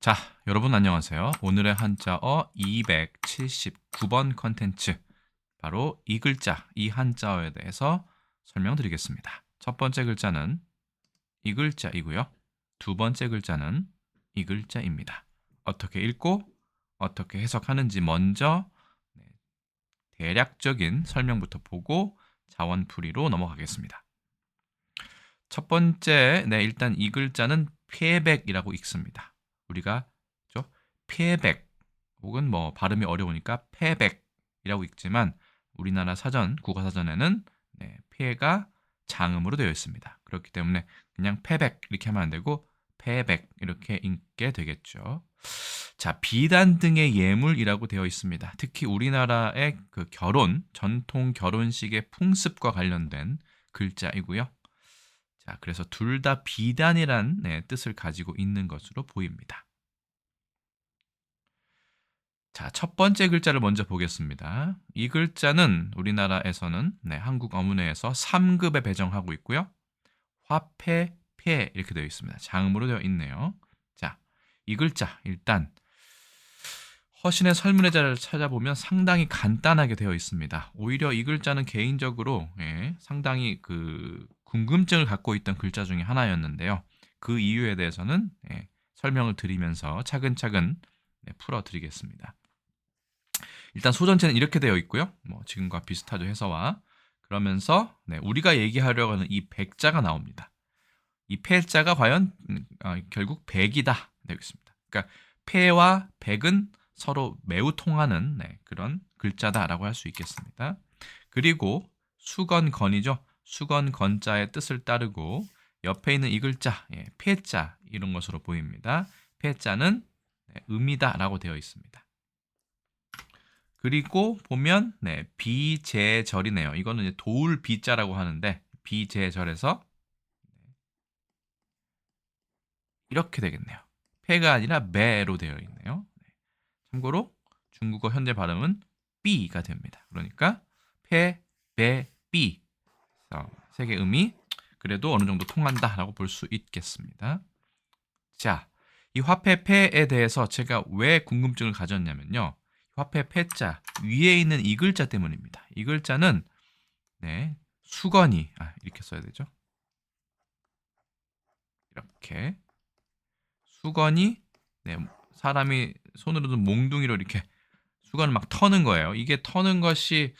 자, 여러분 안녕하세요. 오늘의 한자어 279번 컨텐츠, 바로 이 글자, 이 한자어에 대해서 설명드리겠습니다. 첫 번째 글자는 이 글자이고요. 두 번째 글자는 이 글자입니다. 어떻게 읽고 어떻게 해석하는지 먼저 대략적인 설명부터 보고 자원풀이로 넘어가겠습니다. 첫 번째, 일단 이 글자는 폐백이라고 읽습니다. 우리가 폐백 혹은 발음이 어려우니까 폐백이라고 읽지만 우리나라 사전, 국어사전에는 폐가 장음으로 되어 있습니다. 그렇기 때문에 그냥 폐백 이렇게 하면 안 되고 폐백 이렇게 읽게 되겠죠. 자, 비단 등의 예물이라고 되어 있습니다. 특히 우리나라의 그 전통 결혼식의 풍습과 관련된 글자이고요. 자, 그래서 둘 다 비단이란 뜻을 가지고 있는 것으로 보입니다. 자, 첫 번째 글자를 먼저 보겠습니다. 이 글자는 우리나라에서는 한국 어문회에서 3급에 배정하고 있고요. 화폐, 폐 이렇게 되어 있습니다. 장음으로 되어 있네요. 자, 이 글자 일단 허신의 설문의자를 찾아보면 상당히 간단하게 되어 있습니다. 오히려 이 글자는 개인적으로 상당히 궁금증을 갖고 있던 글자 중에 하나였는데요. 그 이유에 대해서는 설명을 드리면서 차근차근 풀어드리겠습니다. 일단 소전체는 이렇게 되어 있고요. 지금과 비슷하죠, 해서와. 그러면서 우리가 얘기하려고 하는 이 백자가 나옵니다. 이 패자가 과연 결국 백이다 되고 있습니다. 그러니까 패와 백은 서로 매우 통하는 그런 글자다라고 할 수 있겠습니다. 그리고 수건건이죠. 수건건자의 뜻을 따르고 옆에 있는 이 글자 패자 이런 것으로 보입니다. 패자는 음이다라고 되어 있습니다. 그리고 보면 비제절이네요. 이거는 이제 도울 비자라고 하는데 비제절에서 이렇게 되겠네요. 패가 아니라 매로 되어 있네요. 참고로 중국어 현재 발음은 삐가 됩니다. 그러니까 패, 배, 삐 세 개 음이 그래도 어느 정도 통한다라고 볼 수 있겠습니다. 자, 이 화폐 패에 대해서 제가 왜 궁금증을 가졌냐면요. 화폐 패자 위에 있는 이 글자 때문입니다. 이 글자는 수건이 이렇게 써야 되죠. 이렇게 수건이 사람이 손으로 든 몽둥이로 이렇게 수건을 막 터는 거예요. 이게 터는 것이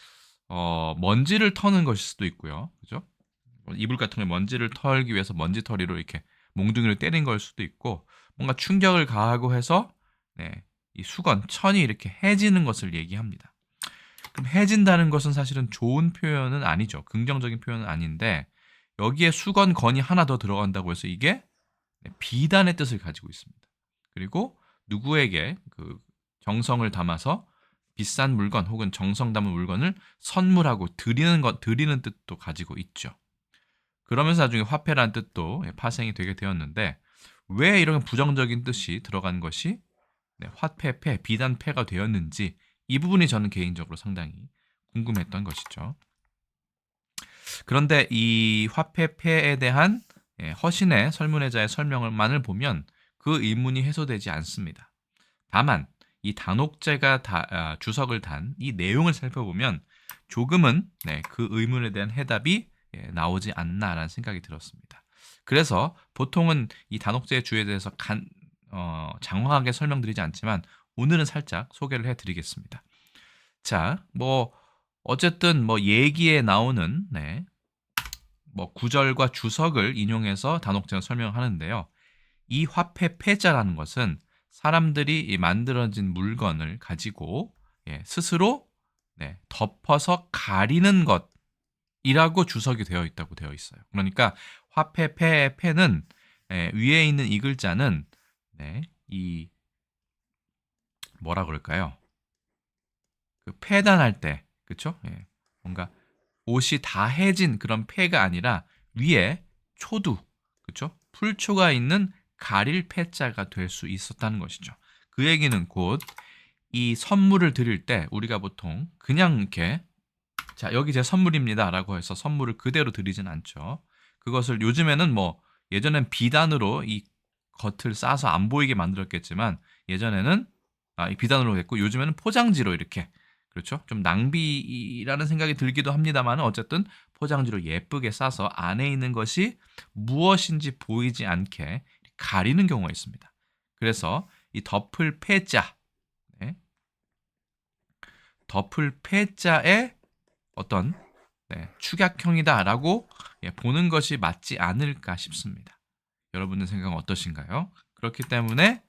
먼지를 터는 것일 수도 있고요. 그죠? 이불 같은 걸 먼지를 털기 위해서 먼지털이로 이렇게 몽둥이를 때린 걸 수도 있고 뭔가 충격을 가하고 해서 이 수건, 천이 이렇게 해지는 것을 얘기합니다. 그럼 해진다는 것은 사실은 좋은 표현은 아니죠. 긍정적인 표현은 아닌데 여기에 수건, 건이 하나 더 들어간다고 해서 이게 비단의 뜻을 가지고 있습니다. 그리고 누구에게 정성을 담아서 비싼 물건 혹은 정성 담은 물건을 선물하고 드리는 뜻도 가지고 있죠. 그러면서 나중에 화폐라는 뜻도 파생이 되게 되었는데 왜 이런 부정적인 뜻이 들어간 것이 화폐패, 비단패가 되었는지 이 부분이 저는 개인적으로 상당히 궁금했던 것이죠. 그런데 이 화폐패에 대한 허신의 설문회자의 설명만을 보면 그 의문이 해소되지 않습니다. 다만 이 단옥제가 주석을 단 이 내용을 살펴보면 조금은 그 의문에 대한 해답이 나오지 않나라는 생각이 들었습니다. 그래서 보통은 이 단옥제의 주에 대해서 장황하게 설명드리지 않지만 오늘은 살짝 소개를 해드리겠습니다. 자, 어쨌든 얘기에 나오는 구절과 주석을 인용해서 단옥제가 설명하는데요. 이 화폐 패자라는 것은 사람들이 만들어진 물건을 가지고 스스로 덮어서 가리는 것이라고 주석이 되어 있다고 되어 있어요. 그러니까 화폐 패의 패는 위에 있는 이 글자는 이 뭐라 그럴까요? 패단할 때, 그렇죠? 뭔가 옷이 다 해진 그런 패가 아니라 위에 초두, 그렇죠? 풀초가 있는 가릴 패자가 될 수 있었다는 것이죠. 그 얘기는 곧 이 선물을 드릴 때 우리가 보통 그냥 이렇게 자, 여기 제 선물입니다라고 해서 선물을 그대로 드리진 않죠. 그것을 요즘에는 예전엔 비단으로 이 겉을 싸서 안 보이게 만들었겠지만 예전에는 이 비단으로 됐고 요즘에는 포장지로 이렇게 그렇죠? 좀 낭비라는 생각이 들기도 합니다만 어쨌든 포장지로 예쁘게 싸서 안에 있는 것이 무엇인지 보이지 않게 가리는 경우가 있습니다. 그래서 이 덮을 패자, 네. 덮을 패자의 어떤 축약형이다라고 보는 것이 맞지 않을까 싶습니다. 여러분의 생각은 어떠신가요? 그렇기 때문에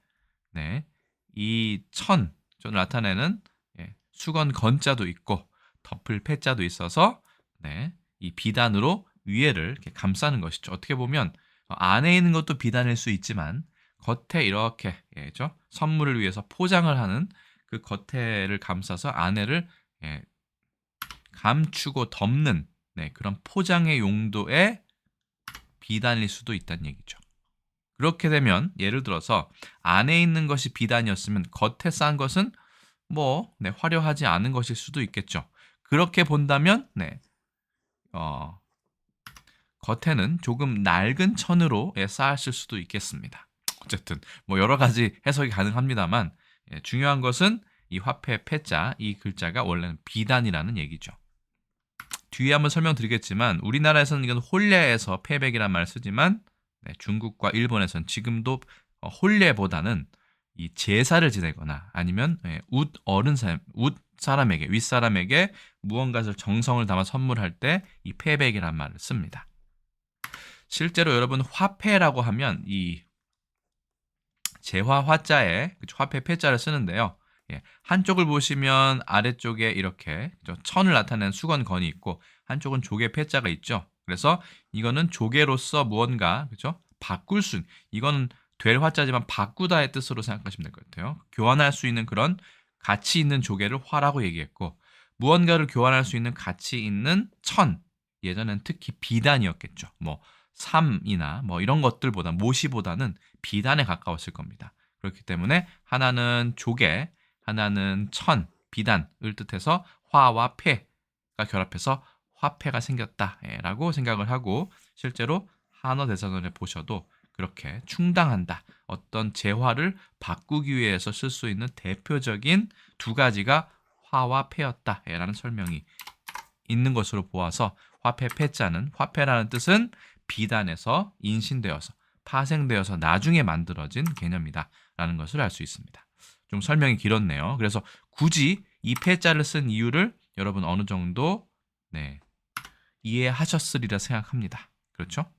이 천을 나타내는 수건 건자도 있고 덮을 패자도 있어서 이 비단으로 위에를 이렇게 감싸는 것이죠. 어떻게 보면 안에 있는 것도 비단일 수 있지만 겉에 이렇게 선물을 위해서 포장을 하는 그 겉에를 감싸서 안에를 감추고 덮는 그런 포장의 용도의 비단일 수도 있다는 얘기죠. 그렇게 되면 예를 들어서 안에 있는 것이 비단이었으면 겉에 싼 것은 화려하지 않은 것일 수도 있겠죠. 그렇게 본다면 겉에는 조금 낡은 천으로 쌓았을 수도 있겠습니다. 어쨌든 여러 가지 해석이 가능합니다만 중요한 것은 이 화폐 패자 이 글자가 원래는 비단이라는 얘기죠. 뒤에 한번 설명드리겠지만 우리나라에서는 이건 혼례에서 패백이라는 말을 쓰지만 중국과 일본에서는 지금도 혼례보다는 이 제사를 지내거나 아니면 윗사람에게 무언가를 정성을 담아 선물할 때 이 패백이라는 말을 씁니다. 실제로 여러분 화폐라고 하면 이 재화 화자에 화폐 패자를 쓰는데요. 한쪽을 보시면 아래쪽에 이렇게 천을 나타내는 수건 건이 있고 한쪽은 조개 패자가 있죠. 그래서 이거는 조개로서 무언가 바꿀 수 이거는 될 화자지만 바꾸다의 뜻으로 생각하시면 될 것 같아요. 교환할 수 있는 그런 가치 있는 조개를 화라고 얘기했고 무언가를 교환할 수 있는 가치 있는 천 예전엔 특히 비단이었겠죠. 삼이나 이런 것들보다 모시보다는 비단에 가까웠을 겁니다. 그렇기 때문에 하나는 조개, 하나는 천, 비단을 뜻해서 화와 패가 결합해서 화폐가 생겼다라고 생각을 하고 실제로 한어대사전에 보셔도 그렇게 충당한다. 어떤 재화를 바꾸기 위해서 쓸 수 있는 대표적인 두 가지가 화와 패였다라는 설명이 있는 것으로 보아서 화폐 패자는 화폐라는 뜻은 비단에서 인신되어서 파생되어서 나중에 만들어진 개념이다라는 것을 알 수 있습니다. 좀 설명이 길었네요. 그래서 굳이 이 패자를 쓴 이유를 여러분 어느 정도 이해하셨으리라 생각합니다. 그렇죠?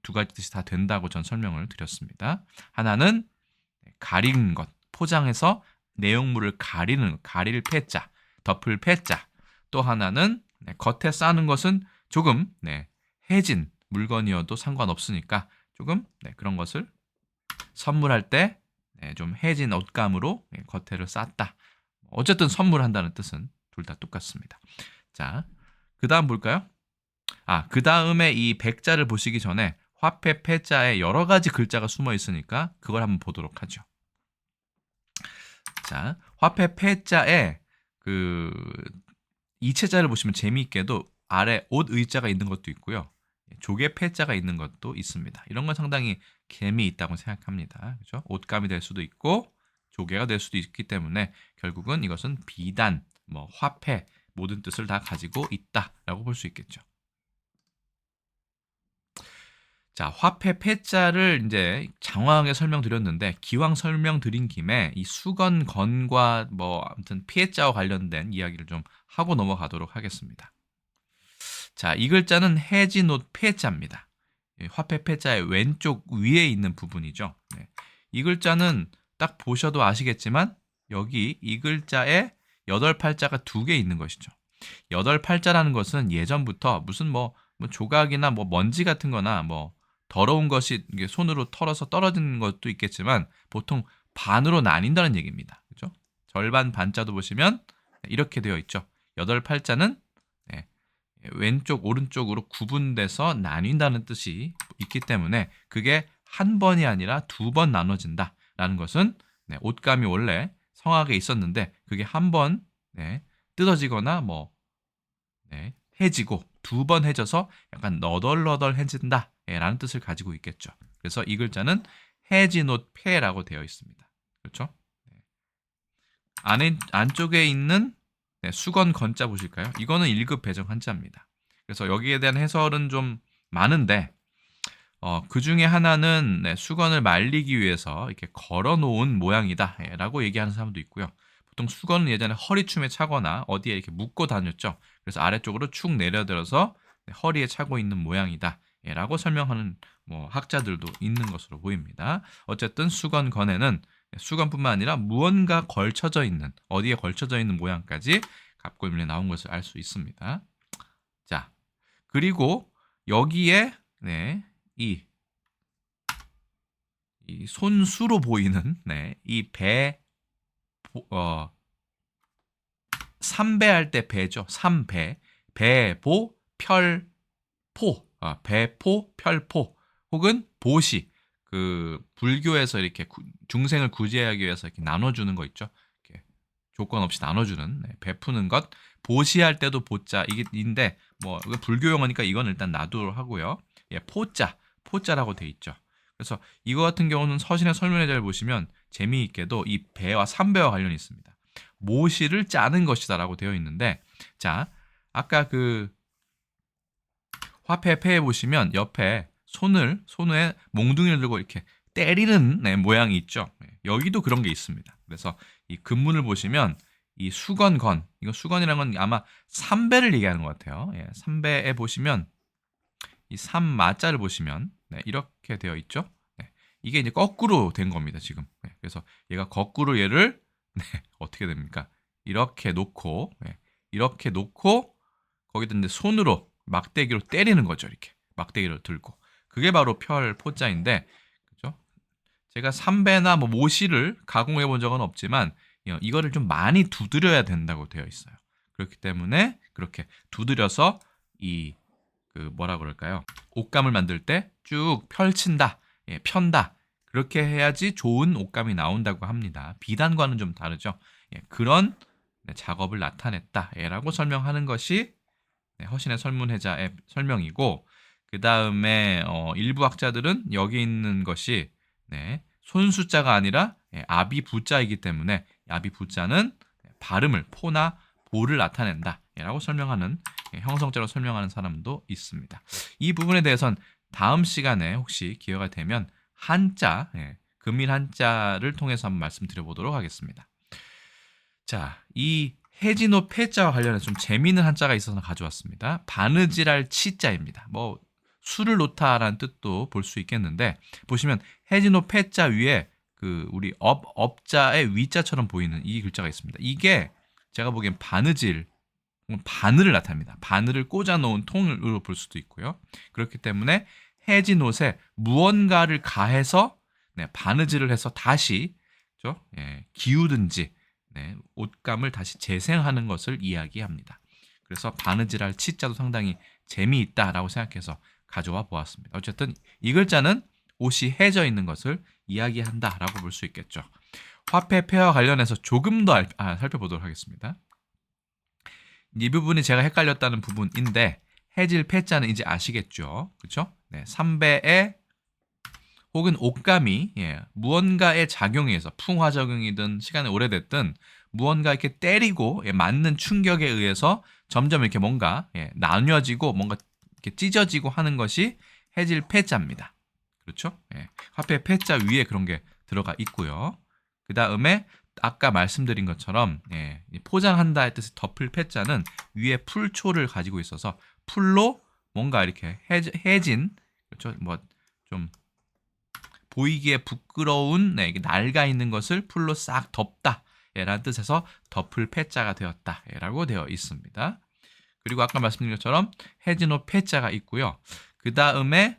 두 가지 뜻이 다 된다고 전 설명을 드렸습니다. 하나는 가리는 것, 포장해서 내용물을 가릴 패자, 덮을 패자. 또 하나는 겉에 싸는 것은 조금 해진 물건이어도 상관없으니까 조금 그런 것을 선물할 때 좀 해진 옷감으로 겉에를 쌌다. 어쨌든 선물한다는 뜻은 둘 다 똑같습니다. 자, 그 다음 볼까요? 그 다음에 이 백자를 보시기 전에 화폐 패자에 여러 가지 글자가 숨어 있으니까 그걸 한번 보도록 하죠. 자, 화폐 패자에 그 이체자를 보시면 재미있게도 아래 옷 의자가 있는 것도 있고요. 조개 패자가 있는 것도 있습니다. 이런 건 상당히 재미있다고 생각합니다. 그렇죠? 옷감이 될 수도 있고 조개가 될 수도 있기 때문에 결국은 이것은 비단, 화폐 모든 뜻을 다 가지고 있다라고 볼 수 있겠죠. 자, 화폐 패자를 이제 장황하게 설명드렸는데 기왕 설명드린 김에 이 수건 건과 아무튼 피해자와 관련된 이야기를 좀 하고 넘어가도록 하겠습니다. 자, 이 글자는 해진옷 패자입니다. 화폐 패자의 왼쪽 위에 있는 부분이죠. 이 글자는 딱 보셔도 아시겠지만 여기 이 글자에 8팔자가 2개 있는 것이죠. 8팔자라는 것은 예전부터 무슨 조각이나 먼지 같은 거나 더러운 것이 손으로 털어서 떨어지는 것도 있겠지만 보통 반으로 나뉜다는 얘기입니다. 그렇죠? 절반 반자도 보시면 이렇게 되어 있죠. 8팔자는 왼쪽 오른쪽으로 구분돼서 나뉜다는 뜻이 있기 때문에 그게 한 번이 아니라 2번 나눠진다라는 것은 옷감이 원래 성하게 있었는데 그게 한 번 뜯어지거나 해지고 2번 해져서 약간 너덜너덜해진다라는 뜻을 가지고 있겠죠. 그래서 이 글자는 해진옷 폐라고 되어 있습니다. 그렇죠? 안쪽에 있는 수건 건자 보실까요? 이거는 1급 배정 한자입니다. 그래서 여기에 대한 해설은 좀 많은데 그 중에 하나는 수건을 말리기 위해서 이렇게 걸어놓은 모양이다 라고 얘기하는 사람도 있고요. 보통 수건은 예전에 허리춤에 차거나 어디에 이렇게 묶고 다녔죠. 그래서 아래쪽으로 축 내려들어서 허리에 차고 있는 모양이다 라고 설명하는 학자들도 있는 것으로 보입니다. 어쨌든 수건건에는 수건뿐만 아니라 무언가 걸쳐져 있는, 어디에 걸쳐져 있는 모양까지 갑골문에 나온 것을 알 수 있습니다. 자, 그리고 여기에 이 손수로 보이는 이 배, 삼배할 때 배죠. 삼배, 배보, pel포, 배포, pel포, 혹은 보시. 그 불교에서 이렇게 중생을 구제하기 위해서 이렇게 나눠주는 거 있죠. 이렇게 조건 없이 나눠주는 베푸는 것. 보시할 때도 보자 이게인데 이거 불교 용어니까 이건 일단 놔두도록 하고요. 포자라고 돼 있죠. 그래서 이거 같은 경우는 서신의 설문회자를 보시면 재미있게도 이 배와 삼배와 관련이 있습니다. 모시를 짜는 것이다라고 되어 있는데, 자, 아까 그 화폐 보시면 옆에 손에 몽둥이를 들고 이렇게 때리는 모양이 있죠. 여기도 그런 게 있습니다. 그래서 이 근문을 보시면 이 수건건, 이거 수건이라는 건 아마 삼배를 얘기하는 것 같아요. 삼배에 보시면 이 삼마자를 보시면 이렇게 되어 있죠. 이게 이제 거꾸로 된 겁니다, 지금. 그래서 얘가 거꾸로 얘를 어떻게 됩니까? 이렇게 놓고 거기다 이제 손으로 막대기로 때리는 거죠. 이렇게 막대기를 들고. 그게 바로 pel포자인데, 그죠? 제가 삼배나 모시를 가공해 본 적은 없지만 이거를 좀 많이 두드려야 된다고 되어 있어요. 그렇기 때문에 그렇게 두드려서 뭐라 그럴까요? 옷감을 만들 때 쭉 펼친다, 편다. 그렇게 해야지 좋은 옷감이 나온다고 합니다. 비단과는 좀 다르죠. 그런 작업을 나타냈다라고 설명하는 것이 허신의 설문회자의 설명이고, 그 다음에 일부 학자들은 여기 있는 것이 손수자가 아니라 아비부자이기 때문에 아비부자는 발음을 포나 보를 나타낸다라고 설명하는 형성자로 설명하는 사람도 있습니다. 이 부분에 대해서는 다음 시간에 혹시 기회가 되면 한자, 금일 한자를 통해서 한번 말씀드려보도록 하겠습니다. 자, 이 해진호 폐자와 관련해서 좀 재미있는 한자가 있어서 가져왔습니다. 바느질할 치자입니다. 술을 놓다라는 뜻도 볼 수 있겠는데, 보시면 해진호 폐자 위에 우리 업자의 위자처럼 보이는 이 글자가 있습니다. 이게 제가 보기엔 바늘을 나타냅니다. 바늘을 꽂아 놓은 통으로 볼 수도 있고요. 그렇기 때문에 해진옷에 무언가를 가해서 바느질을 해서 다시 기우든지 옷감을 다시 재생하는 것을 이야기합니다. 그래서 바느질할 치자도 상당히 재미있다라고 생각해서 가져와 보았습니다. 어쨌든 이 글자는 옷이 해져 있는 것을 이야기한다라고 볼 수 있겠죠. 화폐 폐와 관련해서 조금 더 살펴보도록 하겠습니다. 이 부분이 제가 헷갈렸다는 부분인데, 해질 폐자는 이제 아시겠죠? 그렇죠? 삼배에 혹은 옷감이 무언가의 작용에 의해서 풍화작용이든 시간이 오래됐든 무언가 이렇게 때리고 맞는 충격에 의해서 점점 이렇게 뭔가 나뉘어지고 뭔가 이렇게 찢어지고 하는 것이 해질 폐자입니다. 그렇죠? 화폐 폐자 위에 그런 게 들어가 있고요. 그 다음에 아까 말씀드린 것처럼 포장한다의 뜻의 덮을 폐자는 위에 풀초를 가지고 있어서 풀로 뭔가 이렇게 해진, 그렇죠? 좀 보이기에 부끄러운 낡아 있는 것을 풀로 싹 덮다 라는 뜻에서 덮을 폐자가 되었다 라고 되어 있습니다. 그리고 아까 말씀드린 것처럼 해진옷 폐자가 있고요. 그 다음에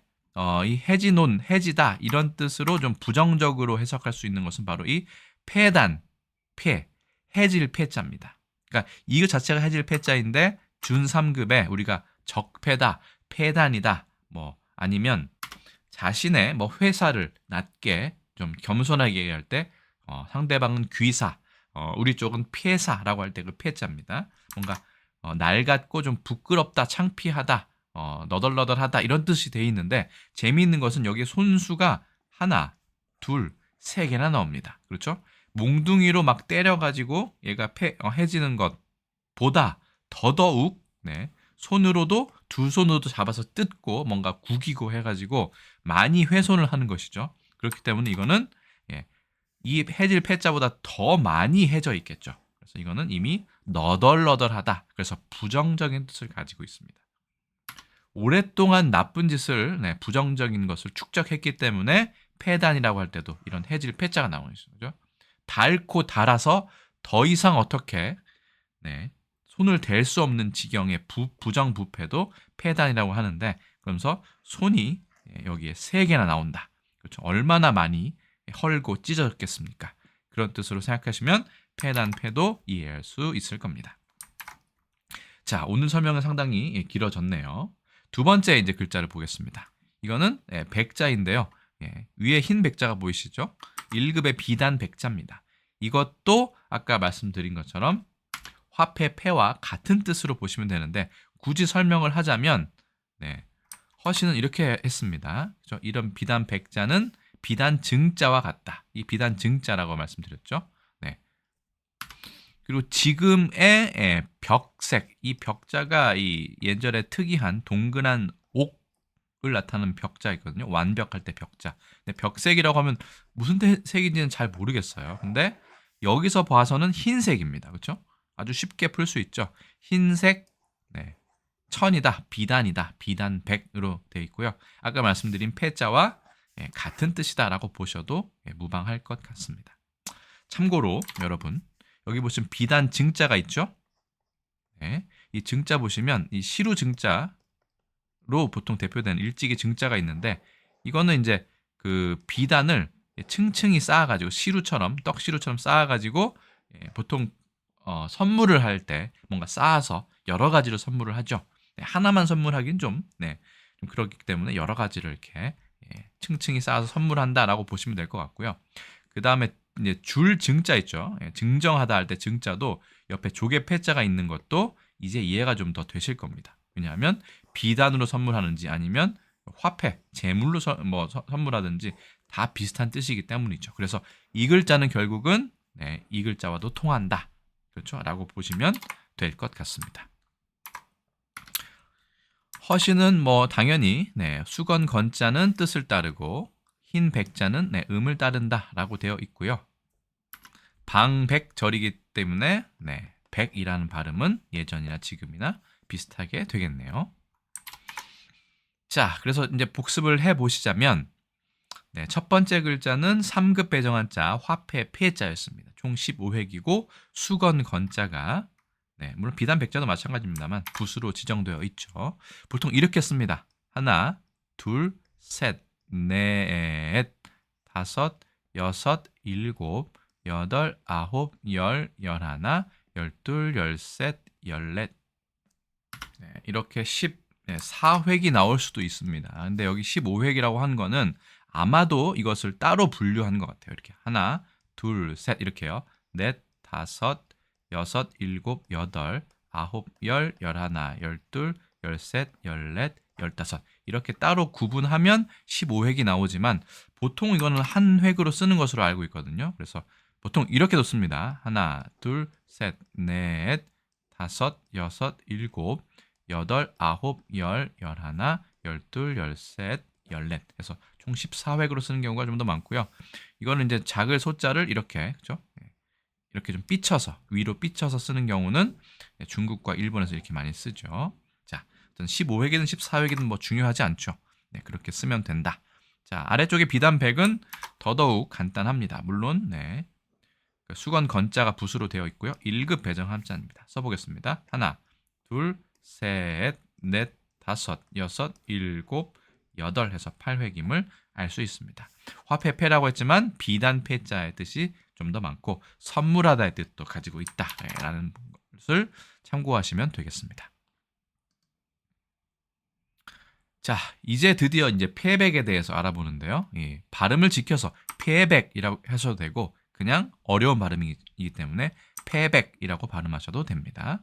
이 해진온, 해지다 이런 뜻으로 좀 부정적으로 해석할 수 있는 것은 바로 이 폐단, 해질 폐자입니다. 그러니까 이거 자체가 해질 폐자인데 준 3급에 우리가 적폐다, 폐단이다, 아니면 자신의 회사를 낮게 좀 겸손하게 얘기할 때 상대방은 귀사, 우리 쪽은 폐사라고 할 때 그 폐자입니다. 뭔가 낡았고 좀 부끄럽다, 창피하다, 너덜너덜하다 이런 뜻이 돼 있는데, 재미있는 것은 여기에 손수가 하나, 둘, 세 개나 나옵니다. 그렇죠? 몽둥이로 막 때려가지고 얘가 해지는 것보다 더더욱 네, 손으로도 두 손으로도 잡아서 뜯고 뭔가 구기고 해가지고 많이 훼손을 하는 것이죠. 그렇기 때문에 이거는 예, 이 해질 패자보다 더 많이 해져 있겠죠. 그래서 이거는 이미 너덜너덜하다. 그래서 부정적인 뜻을 가지고 있습니다. 오랫동안 나쁜 짓을 부정적인 것을 축적했기 때문에 폐단이라고 할 때도 이런 해질 패자가 나오는 거죠. 닳고 닳아서 더 이상 어떻게 손을 댈 수 없는 지경의 부정부패도 폐단이라고 하는데, 그러면서 손이 여기에 3개나 나온다. 그렇죠? 얼마나 많이 헐고 찢어졌겠습니까? 그런 뜻으로 생각하시면 폐단, 폐도 이해할 수 있을 겁니다. 자, 오늘 설명은 상당히 길어졌네요. 두 번째 이제 글자를 보겠습니다. 이거는 백자인데요. 위에 흰 백자가 보이시죠? 1급의 비단 백자입니다. 이것도 아까 말씀드린 것처럼 화폐 폐와 같은 뜻으로 보시면 되는데, 굳이 설명을 하자면 허신은 이렇게 했습니다. 그렇죠? 이런 비단 백자는 비단 증자와 같다. 이 비단 증자라고 말씀드렸죠. 그리고 지금의 벽색, 이 벽자가 이 예절의 특이한 동그란 옥을 나타내는 벽자 있거든요. 완벽할 때 벽자. 근데 벽색이라고 하면 무슨 색인지는 잘 모르겠어요. 근데 여기서 봐서는 흰색입니다. 그렇죠? 아주 쉽게 풀 수 있죠. 흰색, 천이다, 비단이다, 비단백으로 되어 있고요. 아까 말씀드린 패자와 같은 뜻이다라고 보셔도 무방할 것 같습니다. 참고로 여러분, 여기 보시면 비단 증자가 있죠? 이 증자 보시면 이 시루 증자로 보통 대표되는 일찍이 증자가 있는데, 이거는 이제 그 비단을 층층이 쌓아가지고 시루처럼 떡시루처럼 쌓아가지고 보통 선물을 할 때 뭔가 쌓아서 여러 가지로 선물을 하죠. 하나만 선물하긴 좀 그렇기 때문에 여러 가지를 이렇게 층층이 쌓아서 선물한다라고 보시면 될 것 같고요. 그 다음에 이제 줄 증자 있죠. 증정하다 할 때 증자도 옆에 조개 패자가 있는 것도 이제 이해가 좀 더 되실 겁니다. 왜냐하면 비단으로 선물하는지 아니면 화폐, 재물로 선물하든지 다 비슷한 뜻이기 때문이죠. 그래서 이 글자는 결국은 이 글자와도 통한다. 그렇죠? 라고 보시면 될 것 같습니다. 허신은 당연히 수건 건자는 뜻을 따르고 흰 백자는 음을 따른다라고 되어 있고요. 방백절이기 때문에 백이라는 발음은 예전이나 지금이나 비슷하게 되겠네요. 자, 그래서 이제 복습을 해보시자면 첫 번째 글자는 3급 배정한자 화폐 폐자였습니다. 총 15획이고 수건 건자가 물론 비단 백자도 마찬가지입니다만 붓으로 지정되어 있죠. 보통 이렇게 씁니다. 하나, 둘, 셋, 넷, 다섯, 여섯, 일곱, 여덟, 아홉, 열, 열하나, 열둘, 열셋, 열넷. 이렇게 14획이 나올 수도 있습니다. 근데 여기 15획이라고 한 거는 아마도 이것을 따로 분류한 것 같아요. 이렇게 하나, 둘, 셋 이렇게요. 넷, 다섯, 여섯, 일곱, 여덟, 아홉, 열, 열하나, 열둘, 열셋, 열넷, 열다섯 이렇게 따로 구분하면 15획이 나오지만 보통 이거는 한 획으로 쓰는 것으로 알고 있거든요. 그래서 보통 이렇게도 씁니다. 하나, 둘, 셋, 넷, 다섯, 여섯, 일곱, 여덟, 아홉, 열, 열하나, 열둘, 열셋, 열넷 해서 총 14획으로 쓰는 경우가 좀 더 많고요. 이거는 이제 작을 소자를 이렇게 그렇죠? 이렇게 좀 삐쳐서 위로 삐쳐서 쓰는 경우는 중국과 일본에서 이렇게 많이 쓰죠. 자, 15획이든 14획이든 뭐 중요하지 않죠. 그렇게 쓰면 된다. 자, 아래쪽에 비단 백은 더더욱 간단합니다. 물론 수건 건자가 붓으로 되어 있고요. 1급 배정 함자입니다. 써보겠습니다. 하나, 둘, 셋, 넷, 다섯, 여섯, 일곱, 여덟 해서 8획임을 알 수 있습니다. 화폐 폐라고 했지만 비단 폐자의 뜻이 좀 더 많고 선물하다의 뜻도 가지고 있다라는 것을 참고하시면 되겠습니다. 자, 이제 드디어 이제 폐백에 대해서 알아보는데요. 발음을 지켜서 폐백이라고 하셔도 되고 그냥 어려운 발음이기 때문에 폐백이라고 발음하셔도 됩니다.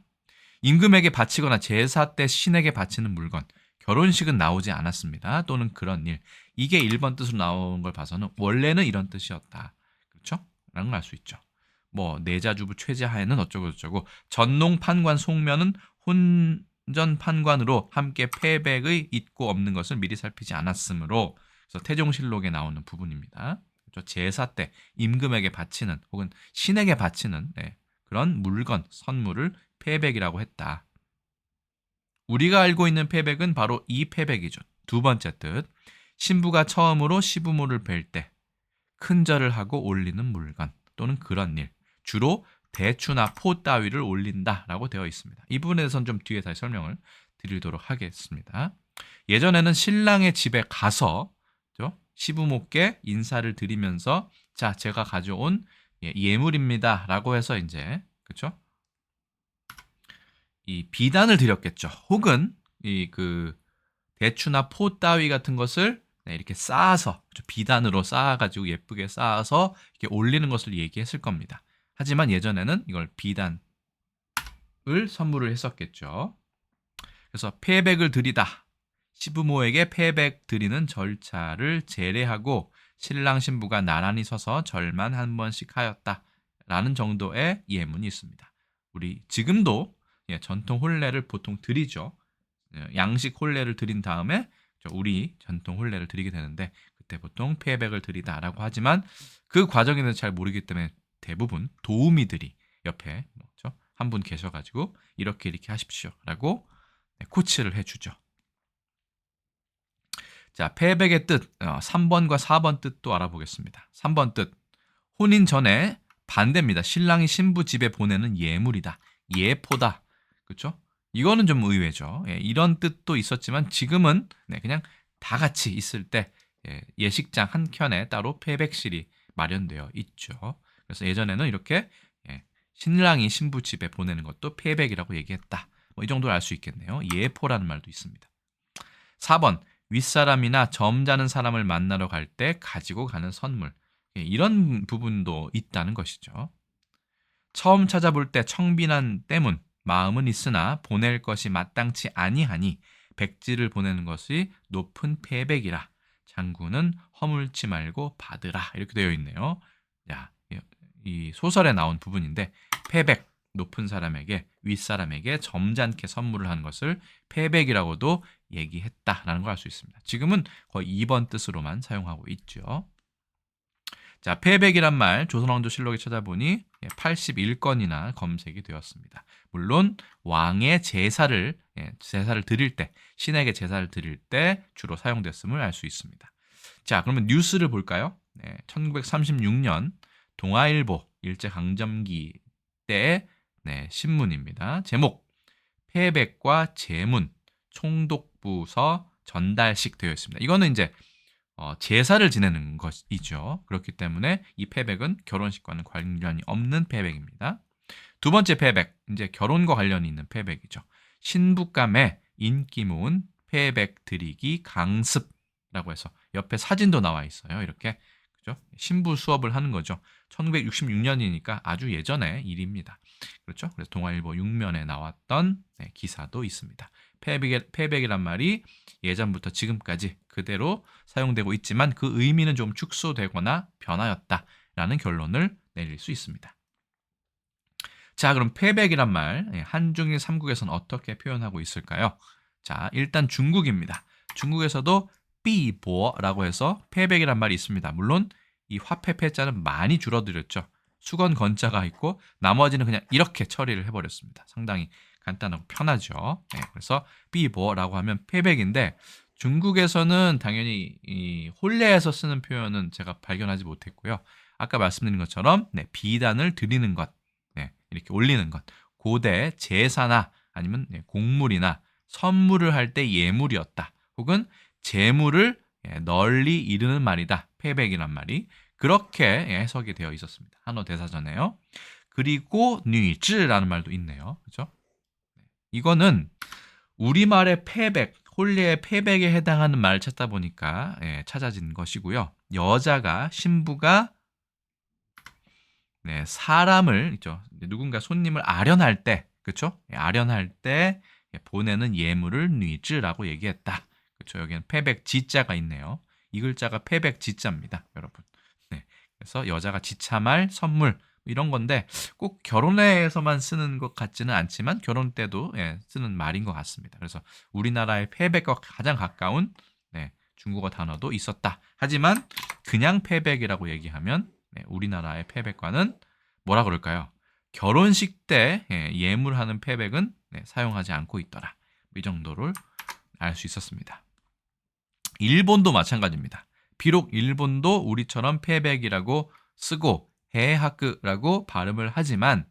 임금에게 바치거나 제사 때 신에게 바치는 물건, 결혼식은 나오지 않았습니다. 또는 그런 일, 이게 1번 뜻으로 나온 걸 봐서는 원래는 이런 뜻이었다. 그렇죠? 라는 걸 알 수 있죠. 뭐 내자주부 최재하에는 어쩌고 저쩌고 전농 판관 송면은 혼전 판관으로 함께 패백의 있고 없는 것을 미리 살피지 않았으므로 그래서 태종실록에 나오는 부분입니다. 그렇죠? 제사 때 임금에게 바치는 혹은 신에게 바치는 그런 물건, 선물을 패백이라고 했다. 우리가 알고 있는 패백은 바로 이 패백이죠. 두 번째 뜻, 신부가 처음으로 시부모를 뵐 때 큰절을 하고 올리는 물건 또는 그런 일, 주로 대추나 포 따위를 올린다라고 되어 있습니다. 이 부분에 대해서는 좀 뒤에 다시 설명을 드리도록 하겠습니다. 예전에는 신랑의 집에 가서 시부모께 인사를 드리면서 자, 제가 가져온 예물입니다라고 해서 이제 그렇죠? 이 비단을 드렸겠죠. 혹은 이 그 대추나 포 따위 같은 것을 이렇게 쌓아서 비단으로 쌓아가지고 예쁘게 쌓아서 이렇게 올리는 것을 얘기했을 겁니다. 하지만 예전에는 이걸 비단을 선물을 했었겠죠. 그래서 패백을 드리다. 시부모에게 패백 드리는 절차를 제례하고 신랑 신부가 나란히 서서 절만 한 번씩 하였다라는 정도의 예문이 있습니다. 우리 지금도 전통 혼례를 보통 드리죠. 양식 혼례를 드린 다음에 우리 전통 혼례를 드리게 되는데 그때 보통 패백을 드리다라고 하지만 그 과정에 대해서 잘 모르기 때문에 대부분 도우미들이 옆에 한 분 계셔가지고 이렇게 하십시오라고 코치를 해주죠. 자, 패백의 뜻 3번과 4번 뜻도 알아보겠습니다. 3번 뜻 혼인 전에 반대입니다. 신랑이 신부 집에 보내는 예물이다. 예포다. 그렇죠? 이거는 좀 의외죠. 이런 뜻도 있었지만 지금은 그냥 다 같이 있을 때 예식장 한 켠에 따로 패백실이 마련되어 있죠. 그래서 예전에는 이렇게 신랑이 신부 집에 보내는 것도 패백이라고 얘기했다. 뭐 이 정도를 알 수 있겠네요. 예포라는 말도 있습니다. 4번 윗사람이나 점잖은 사람을 만나러 갈 때 가지고 가는 선물. 이런 부분도 있다는 것이죠. 처음 찾아볼 때 청빈한 때문 마음은 있으나 보낼 것이 마땅치 아니하니 백지를 보내는 것이 높은 패백이라 장군은 허물지 말고 받으라 이렇게 되어 있네요. 야, 이 소설에 나온 부분인데 패백 높은 사람에게 윗사람에게 점잖게 선물을 하는 것을 패백이라고도 얘기했다라는 걸 알 수 있습니다. 지금은 거의 2번 뜻으로만 사용하고 있죠. 자, 패백이란 말 조선왕조실록에 찾아보니 81건이나 검색이 되었습니다. 물론 왕의 제사를 드릴 때 신에게 제사를 드릴 때 주로 사용됐음을 알 수 있습니다. 자, 그러면 뉴스를 볼까요? 1936년 동아일보 일제강점기 때의 신문입니다. 제목 패백과 제문 총독부서 전달식 되어 있습니다. 이거는 이제 제사를 지내는 것이죠. 그렇기 때문에 이 패백은 결혼식과는 관련이 없는 패백입니다. 두 번째 패백, 이제 결혼과 관련이 있는 패백이죠. 신부감에 인기 모은 패백 드리기 강습이라고 해서 옆에 사진도 나와 있어요. 이렇게 그죠? 신부 수업을 하는 거죠. 1966년이니까 아주 예전의 일입니다. 그렇죠? 그래서 동아일보 6면에 나왔던 기사도 있습니다. 패백이란 말이 예전부터 지금까지 그대로 사용되고 있지만 그 의미는 좀 축소되거나 변하였다라는 결론을 내릴 수 있습니다. 자, 그럼 패백이란 말 한중일 삼국에서는 어떻게 표현하고 있을까요? 자, 일단 중국입니다. 중국에서도 삐보라고 해서 패백이란 말이 있습니다. 물론 이 화폐 패자는 많이 줄어들었죠. 수건 건자가 있고 나머지는 그냥 이렇게 처리를 해버렸습니다. 상당히 간단하고 편하죠. 그래서 삐보라고 하면 패백인데 중국에서는 당연히 이 혼례에서 쓰는 표현은 제가 발견하지 못했고요. 아까 말씀드린 것처럼 비단을 드리는 것, 이렇게 올리는 것, 고대 제사나 아니면 곡물이나 선물을 할 때 예물이었다. 혹은 재물을 널리 이르는 말이다. 패백이란 말이 그렇게 해석이 되어 있었습니다. 한어 대사전에요. 그리고 뉘즈라는 말도 있네요. 그렇죠? 이거는 우리말의 패백, 혼례의 패백에 해당하는 말을 찾다 보니까 찾아진 것이고요. 여자가 신부가 사람을 있죠. 누군가 손님을 아련할 때, 그렇죠? 아련할 때 보내는 예물을 뉘즈라고 얘기했다. 그렇죠? 여기는 패백 지자가 있네요. 이 글자가 패백 지자입니다, 여러분. 네. 그래서 여자가 지참할 선물 이런 건데 꼭 결혼에서만 쓰는 것 같지는 않지만 결혼 때도 쓰는 말인 것 같습니다. 그래서 우리나라의 패백과 가장 가까운 중국어 단어도 있었다. 하지만 그냥 패백이라고 얘기하면 우리나라의 패백과는 뭐라 그럴까요? 결혼식 때 예물하는 패백은 사용하지 않고 있더라. 이 정도를 알 수 있었습니다. 일본도 마찬가지입니다. 비록 일본도 우리처럼 패백이라고 쓰고 해하크라고 발음을 하지만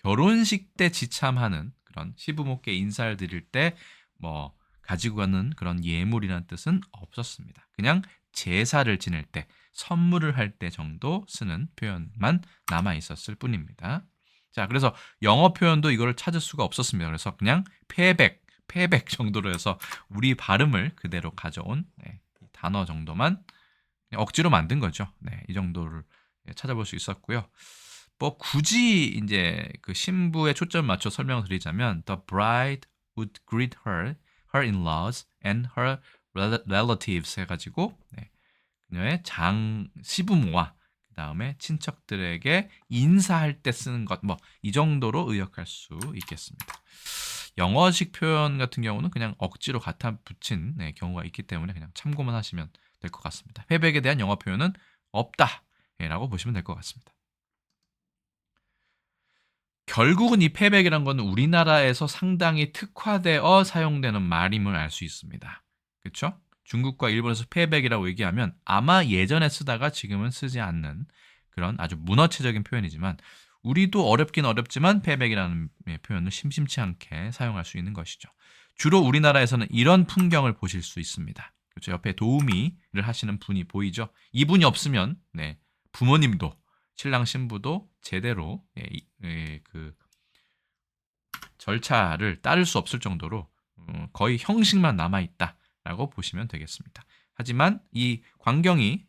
결혼식 때 지참하는 그런 시부모께 인사를 드릴 때 뭐 가지고 가는 그런 예물이라는 뜻은 없었습니다. 그냥 제사를 지낼 때 선물을 할 때 정도 쓰는 표현만 남아 있었을 뿐입니다. 자, 그래서 영어 표현도 이거를 찾을 수가 없었습니다. 그래서 그냥 패백 정도로 해서 우리 발음을 그대로 가져온 단어 정도만 억지로 만든 거죠. 이 정도를 찾아볼 수 있었고요. 뭐 굳이 이제 그 신부에 초점을 맞춰 설명을 드리자면 The bride would greet her in-laws and her relatives 해가지고 그녀의 시부모와 그 다음에 친척들에게 인사할 때 쓰는 것 뭐 이 정도로 의역할 수 있겠습니다. 영어식 표현 같은 경우는 그냥 억지로 갖다 붙인 경우가 있기 때문에 그냥 참고만 하시면 될 것 같습니다. 패백에 대한 영어 표현은 없다 라고 보시면 될 것 같습니다. 결국은 이 패백이란 건 우리나라에서 상당히 특화되어 사용되는 말임을 알 수 있습니다. 그렇죠? 중국과 일본에서 패백이라고 얘기하면 아마 예전에 쓰다가 지금은 쓰지 않는 그런 아주 문어체적인 표현이지만 우리도 어렵긴 어렵지만 패백이라는 표현을 심심치 않게 사용할 수 있는 것이죠. 주로 우리나라에서는 이런 풍경을 보실 수 있습니다. 그렇죠? 옆에 도우미를 하시는 분이 보이죠? 이분이 없으면 부모님도 신랑 신부도 제대로 그 절차를 따를 수 없을 정도로 거의 형식만 남아있다라고 보시면 되겠습니다. 하지만 이 광경이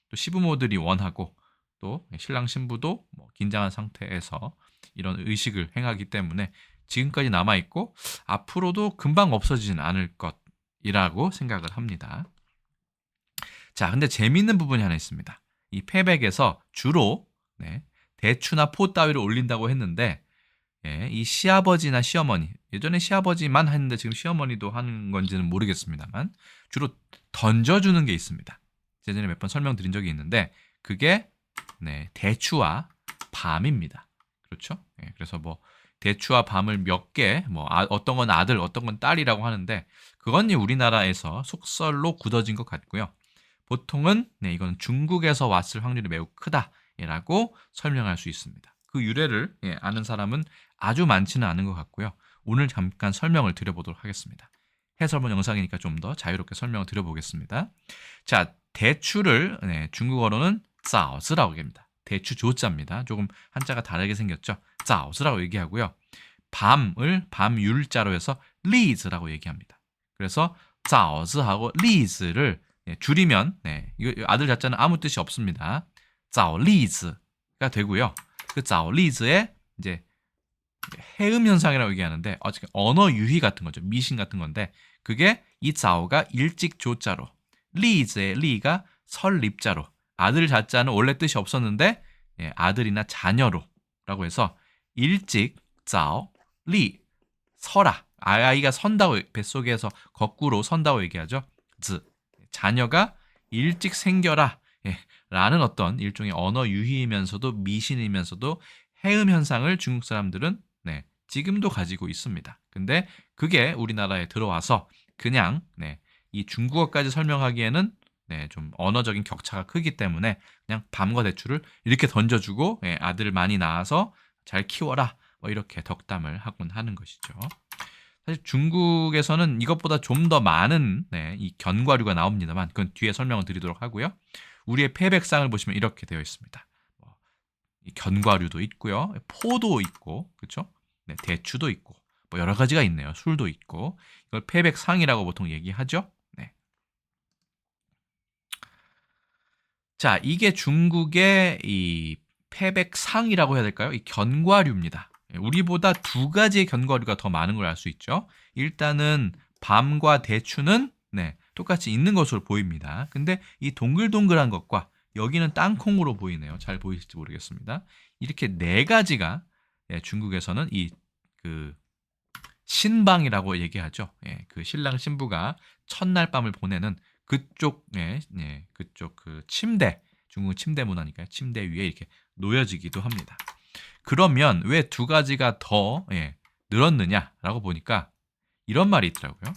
또 시부모들이 원하고 또 신랑 신부도 긴장한 상태에서 이런 의식을 행하기 때문에 지금까지 남아있고 앞으로도 금방 없어지진 않을 것이라고 생각을 합니다. 자, 근데 재미있는 부분이 하나 있습니다. 이 패백에서 주로 대추나 포 따위를 올린다고 했는데 이 시아버지나 시어머니, 예전에 시아버지만 했는데 지금 시어머니도 하는 건지는 모르겠습니다만 주로 던져주는 게 있습니다. 예전에 몇 번 설명드린 적이 있는데 그게 대추와 밤입니다. 그렇죠? 그래서 뭐 대추와 밤을 몇 개, 어떤 건 아들, 어떤 건 딸이라고 하는데 그건 우리나라에서 속설로 굳어진 것 같고요. 보통은 이건 중국에서 왔을 확률이 매우 크다라고 설명할 수 있습니다. 그 유래를 아는 사람은 아주 많지는 않은 것 같고요. 오늘 잠깐 설명을 드려보도록 하겠습니다. 해설문 영상이니까 좀 더 자유롭게 설명을 드려보겠습니다. 자, 대추를 중국어로는 짜오즈라고 얘기합니다. 대추 조자입니다. 조금 한자가 다르게 생겼죠. 짜오즈라고 얘기하고요. 밤을 밤율자로 해서 리즈라고 얘기합니다. 그래서 짜오즈하고 리즈를 줄이면 이거 아들 자자는 아무 뜻이 없습니다. 짜오리즈가 되고요. 그 짜오리즈의 이제 해음 현상이라고 얘기하는데 언어 유희 같은 거죠. 미신 같은 건데 그게 이 짜오가 일찍 조자로 리즈의 리가 설립자로 아들 자자는 원래 뜻이 없었는데 아들이나 자녀로라고 해서 일찍 짜오 리 서라 아이가 선다고 뱃속에서 거꾸로 선다고 얘기하죠. 즈 자녀가 일찍 생겨라 라는 어떤 일종의 언어 유희이면서도 미신이면서도 해음 현상을 중국 사람들은 지금도 가지고 있습니다. 근데 그게 우리나라에 들어와서 그냥 이 중국어까지 설명하기에는 좀 언어적인 격차가 크기 때문에 그냥 밤과 대추를 이렇게 던져주고 아들을 많이 낳아서 잘 키워라 이렇게 덕담을 하곤 하는 것이죠. 사실 중국에서는 이것보다 좀 더 많은 이 견과류가 나옵니다만 그건 뒤에 설명을 드리도록 하고요. 우리의 패백상을 보시면 이렇게 되어 있습니다. 이 견과류도 있고요, 포도 있고, 그렇죠? 대추도 있고, 여러 가지가 있네요. 술도 있고, 이걸 패백상이라고 보통 얘기하죠. 자, 이게 중국의 이 패백상이라고 해야 될까요? 이 견과류입니다. 우리보다 두 가지의 견과류가 더 많은 걸 알 수 있죠. 일단은 밤과 대추는 똑같이 있는 것으로 보입니다. 근데 이 동글동글한 것과 여기는 땅콩으로 보이네요. 잘 보이실지 모르겠습니다. 이렇게 네 가지가 중국에서는 이 그 신방이라고 얘기하죠. 그 신랑 신부가 첫날 밤을 보내는 그쪽 그쪽 그 침대, 중국 침대 문화니까요. 침대 위에 이렇게 놓여지기도 합니다. 그러면 왜 두 가지가 더 늘었느냐라고 보니까 이런 말이 있더라고요.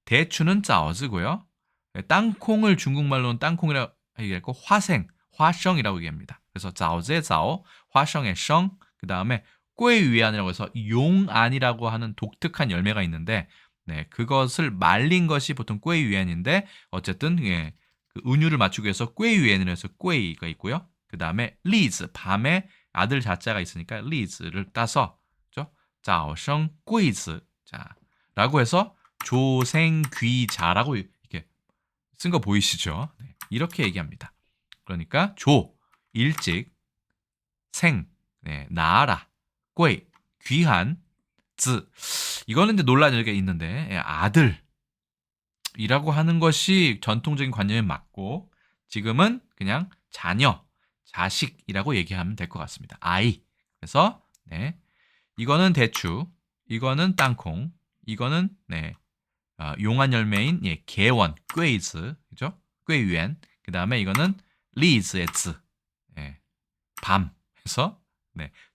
대추는 짜어즈고요. 땅콩을 중국말로는 땅콩이라고 얘기하고 화생이라고 얘기합니다. 그래서 짜오즈의 짜오, 화성의 성, 그 다음에 꾀위안이라고 해서 용안이라고 하는 독특한 열매가 있는데 그것을 말린 것이 보통 꾀위안인데 어쨌든 그 은유를 맞추기 위해서 꾀위안이라고 해서 꾀이가 있고요. 그 다음에 리즈, 밤에 아들 자자가 있으니까 리즈를 따서 짜오성 꾀즈 라고 해서 조생귀자라고 이렇게 쓴 거 보이시죠? 이렇게 얘기합니다. 그러니까 일찍, 생, 나아라, 꾀, 귀한, 즈. 이거는 이제 논란이 있는데 아들이라고 하는 것이 전통적인 관념에 맞고 지금은 그냥 자녀, 자식이라고 얘기하면 될 것 같습니다. 아이. 그래서 이거는 대추, 이거는 땅콩, 이거는 용한 열매인 개원, 꾀이즈, 그죠? 꾀유엔. 그 다음에 이거는 리즈의 즈, 밤. 해서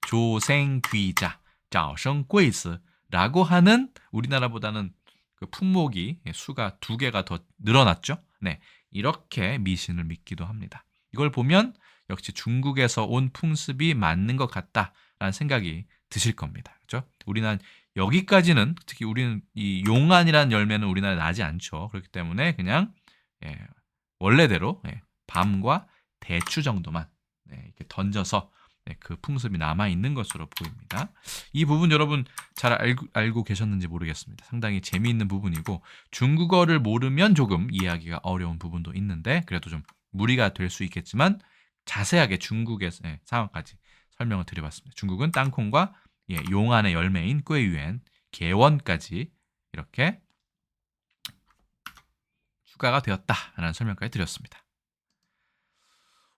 조생귀자, 자오성꾀이즈라고 하는 우리나라보다는 그 품목이 수가 2개가 더 늘어났죠. 이렇게 미신을 믿기도 합니다. 이걸 보면 역시 중국에서 온 풍습이 맞는 것 같다라는 생각이 드실 겁니다. 그렇죠? 우리는 여기까지는 특히 우리는 이 용안이라는 열매는 우리나라에 나지 않죠. 그렇기 때문에 그냥 원래대로 밤과 대추 정도만 이렇게 던져서 그 풍습이 남아 있는 것으로 보입니다. 이 부분 여러분 잘 알고 계셨는지 모르겠습니다. 상당히 재미있는 부분이고 중국어를 모르면 조금 이해하기가 어려운 부분도 있는데 그래도 좀 무리가 될 수 있겠지만 자세하게 중국의 상황까지 설명을 드려봤습니다. 중국은 땅콩과 용안의 열매인 꾀유엔, 개원까지 이렇게 추가가 되었다라는 설명까지 드렸습니다.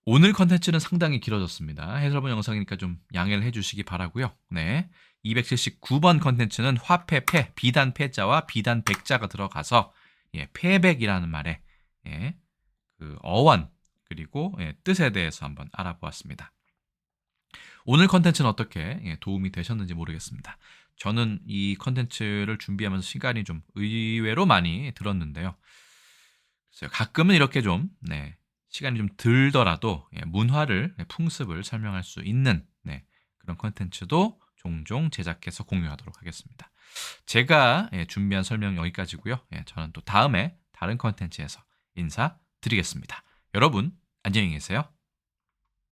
오늘 컨텐츠는 상당히 길어졌습니다. 해설본 영상이니까 좀 양해를 해주시기 바라고요. 279번 컨텐츠는 화폐 패, 비단 패자와 비단 백자가 들어가서 패백이라는 말의 그 어원 그리고 뜻에 대해서 한번 알아보았습니다. 오늘 컨텐츠는 어떻게 도움이 되셨는지 모르겠습니다. 저는 이 컨텐츠를 준비하면서 시간이 좀 의외로 많이 들었는데요. 가끔은 이렇게 좀 시간이 좀 들더라도 문화를, 풍습을 설명할 수 있는 그런 컨텐츠도 종종 제작해서 공유하도록 하겠습니다. 제가 준비한 설명 여기까지고요. 저는 또 다음에 다른 컨텐츠에서 인사드리겠습니다. 여러분 안녕히 계세요.